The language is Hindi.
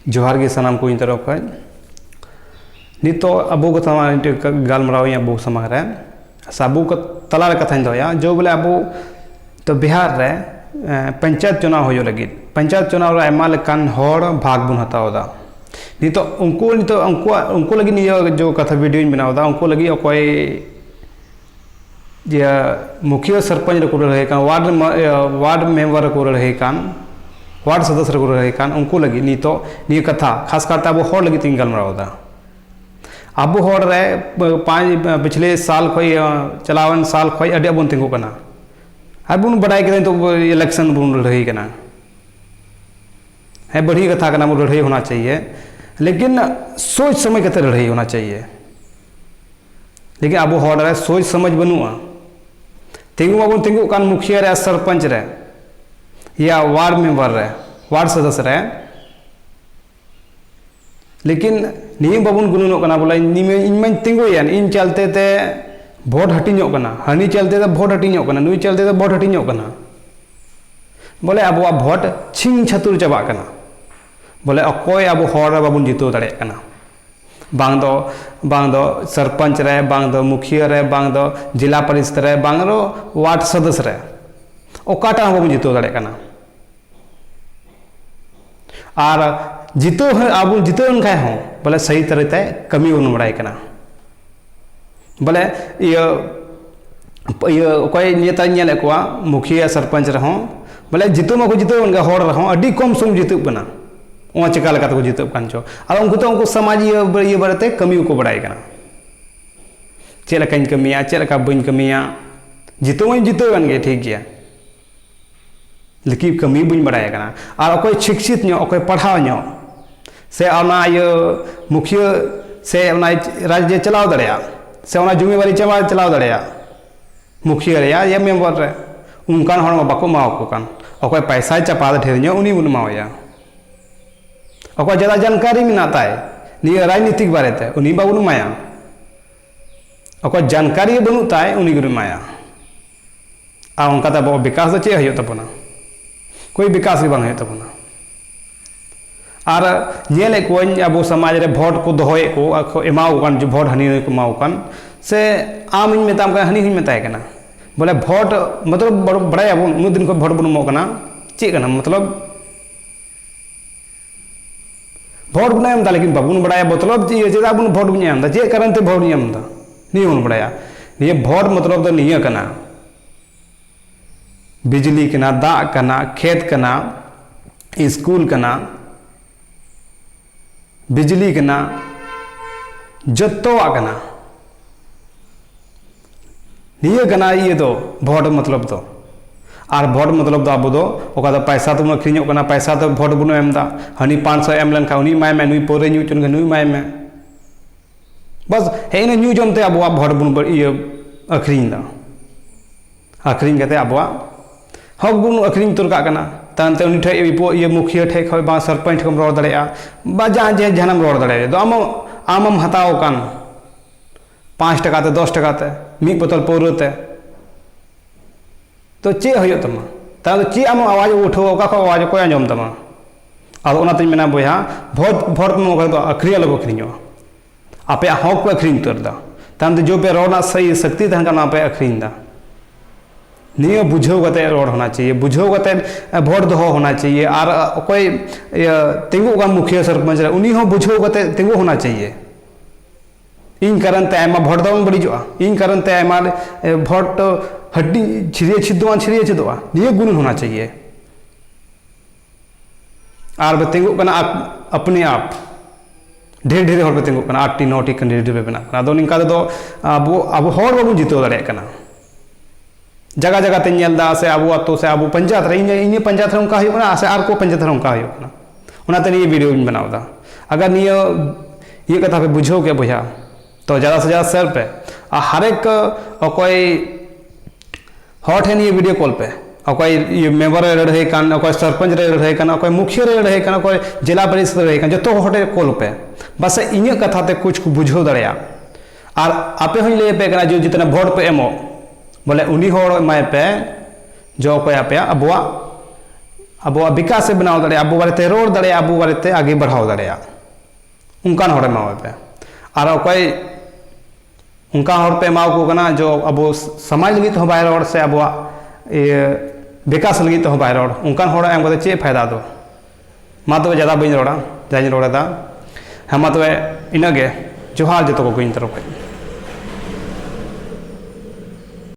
जोहार गे सानाम को इन तरफ खन नितो अबो को तमा गालमराव अबो समाज रे साबु को तला रे कथा दोया जो बोले अबो तो बिहार रे पंचायत चुनाव हो लगी पंचायत चुनाव रे आयमा लेकान हर भाग बुन हतावदा नितो उनको लगी नियो जो कथा वीडियो बनावदा उनको लगी कोई जे मुखिया सरपंच रे को रहे कान वार्ड मेंबर को रहे कान वार्ड सदस्य को रहे कान उनको लगी नितो नियो कथा खास करता अब हर लगी तीन गालमरावदा अब हर रे पिछले साल खय चलावन साल खय अडी बन तिंगु कना अब बुन बड़ाई के तो इलेक्शन बुन लड़ाई कना है बड़ी कथा कना लड़ाई होना चाहिए लेकिन सोच समझ के लड़ाई होना चाहिए लेकिन अब हर रे सोच समझ बनुआ तिंगु बाबू तिंगु कान मुखिया रे सरपंच रे या वार्ड मेंबर रे वार्ड सदस्य रे लेकिन नियम बाबून गुनुनो कना बोला इन तिंगुयान इन चलते ते भोट हटिनो कना हनी चलते ते भोट हटिनो कना नुई चलते ते भोट हटिनो कना बोले अब भोट छिंग छतुर चबा कना बोले अकोय अब हर बाबून जितो दड़े कना बांग दो सरपंच रे बांग दो मुखिया रे बांग दो जिला परिषद रे बांग रो वार्ड सदस्य रे ओकाटा बाबून जितो दड़े कना और जितो अब जितो खाए हों बोले सही तरह ते कमी बन बड़ाई कना बोले कोई नेता नेल को मुखिया सरपंच रहो बोले जितो मा को जितो हर रहो अडी कम सम जितो कना ओ चिका लगा को जितो कान चो और उनको समाज ये बारे कमी को बड़ाई कना चेल लकाñ कमिया चेल लका बइन कमिया जितो मा जितो गन गे ठीक गया लेकिन कमी बन बड़ाई कना और कोई शिक्षित नो कोई पढ़ाव नो से मुखिया से राज्य चलाव दड़िया से जिम्मेवारी चलाव दड़िया मुखिया रे या मेंबर रे उनकान हर बाको मावको कान अकोय पैसा चपा ढेर नो उनी बुन मावया अकोय ज्यादा जानकारी मिनाताय निये राजनीतिक बारे ते उनी बाबुन माया अकोय जानकारी बनुताय उनी गुरु माया आ उनका त विकास चे हयो तबना कोई विकास भी बांग तबना और नेले को अब समाज रे भोट को दोहे को एमाव कान जो भोट हनी को एमाव कान से आम इन मेताम का हनी मेताय कना बोले भोट मतलब बड़ाय अब उन दिन को भोट बन मो कना चे कना मतलब भोट बना एम दा लेकिन बाबुन बड़ाय मतलब जे जेदा बुन भोट बन एम दा जे कारण ते भोट एम दा नी उन बड़ाया ये भोट मतलब तो निया कना बिजली कना दा कना खेत कना स्कूल कना बिजली कना जत्तोआ कना निये कना ये तो भोट मतलब तो और भोट मतलब तो अब दो पैसा तो अखरीनो कना पैसा तो भोट बनो एम दा हनी 500 एम लेन उनी माय में नुई पोरे न्यू चुन नुई माय में बस हे इन न्यू जमते अब भोट बन ये अखरीन दा अखरीन कते अब हक बन अखरीन तुरका कना तानते उनी ठे ये मुखिया ठे खय बा सरपंच कम रोड दड़ेया बा जहाँ जहानम रोड दड़े तो आमम हताओ कान 5 टका ते 10 टका ते मी बोतल पौरते तो चे हयो तमा ता चे आम आवाज उठो ओका को आवाज को आंजम तमा आदो ओना तिन मेना बोया भोट मो तो अखरिया लगो खरिनो आपे हक पे अखरिन तरदा तानते जो पे रोना सही शक्ति तहन का पे अखरिन दा नहीं बुझो गते रोड होना चाहिए बुझो गते भोट दो होना चाहिए और कोई तिंगु का मुखिया सरपंच उन्हीं हो बुझो गते तिंगु होना चाहिए इन कारण ते आयमा भोट दो बड़ी जो इन कारण ते आयमा भोट हड्डी छिरिए छिदवा ये गुण होना चाहिए और तिंगु कना अपने आप ढेर हर तिंगु कना 8 9 कैंडिडेट पे बना दो निका दो अब हर बाबू जितो दड़े कना जगह जगह ते नेलदा से अब तो से अब पंचायत रे इन पंचायत रे उनका होना से आर को पंचायत रे उनका होना उना ते ये वीडियो बनावदा अगर नियो ये कथा पे बुझो के बुझा तो ज़्यादा से ज़्यादा शेयर पे हर एक कोई हॉट है ये वीडियो कॉल पे कोई ये मेंबर रहे कान कोई सरपंच रहे कान कोई मुखिया रहे कान कोई जिला परिषद रहे कान जो तो हॉट कॉल पे बस इन कथा ते कुछ बुझो दड़िया और आपे हो ले पे जो जितना भोट पे एमो बोले उन्हीं हो माय पे जो कोई आप अब ᱟᱵᱚᱣᱟᱜ ᱵᱤᱠᱟᱥᱮ ᱵᱮᱱᱟᱣ ᱫᱟᱲᱮᱭᱟᱜᱼᱟ, ᱟᱵᱚ ᱵᱟᱨᱮᱛᱮ ᱨᱚᱲ ᱫᱟᱲᱮᱭᱟᱜᱼᱟ, ᱟᱵᱚ ᱵᱟᱨᱮᱛᱮ ᱟᱜᱮ ᱵᱟᱲᱦᱟᱣ ᱫᱟᱲᱮᱭᱟᱜᱼᱟ, ᱚᱱᱠᱟᱱ ᱦᱚᱲ ᱮᱢᱟᱣᱟᱭ ᱯᱮ। ᱟᱨ ᱚᱠᱚᱭ ᱚᱱᱠᱟ ᱦᱚᱲ ᱯᱮ ᱮᱢᱟᱣᱟᱠᱚ ᱠᱟᱱᱟ ᱡᱚ ᱟᱵᱚ ᱥᱚᱢᱟᱡᱽ ᱞᱟᱹᱜᱤᱫ ᱛᱮᱦᱚᱸ ᱵᱟᱭ ᱨᱚᱲ ᱥᱮ ᱟᱵᱚᱣᱟᱜ ᱵᱤᱠᱟᱥ ᱞᱟᱹᱜᱤᱫ ᱛᱮᱦᱚᱸ ᱵᱟᱭ ᱨᱚᱲ, ᱚᱱᱠᱟᱱ ᱦᱚᱲ ᱮᱢ ᱠᱟᱛᱮ ᱪᱮᱫ ᱯᱷᱟᱭᱫᱟ ᱫᱚ? ᱢᱟ ᱛᱚᱵᱮ ᱡᱟᱫᱟ ᱵᱟᱹᱧ ᱨᱚᱲᱟ, ᱡᱟᱧ ᱨᱚᱲᱮᱫᱟ। ᱦᱮᱸ ᱢᱟ ᱛᱚᱵᱮ ᱤᱱᱟᱹᱜᱮ, ᱡᱚᱦᱟᱨ ᱡᱚᱛᱚ ᱠᱚᱜᱮ ᱤᱧ ᱛᱚᱨᱚᱯ ᱠᱷᱚᱡ।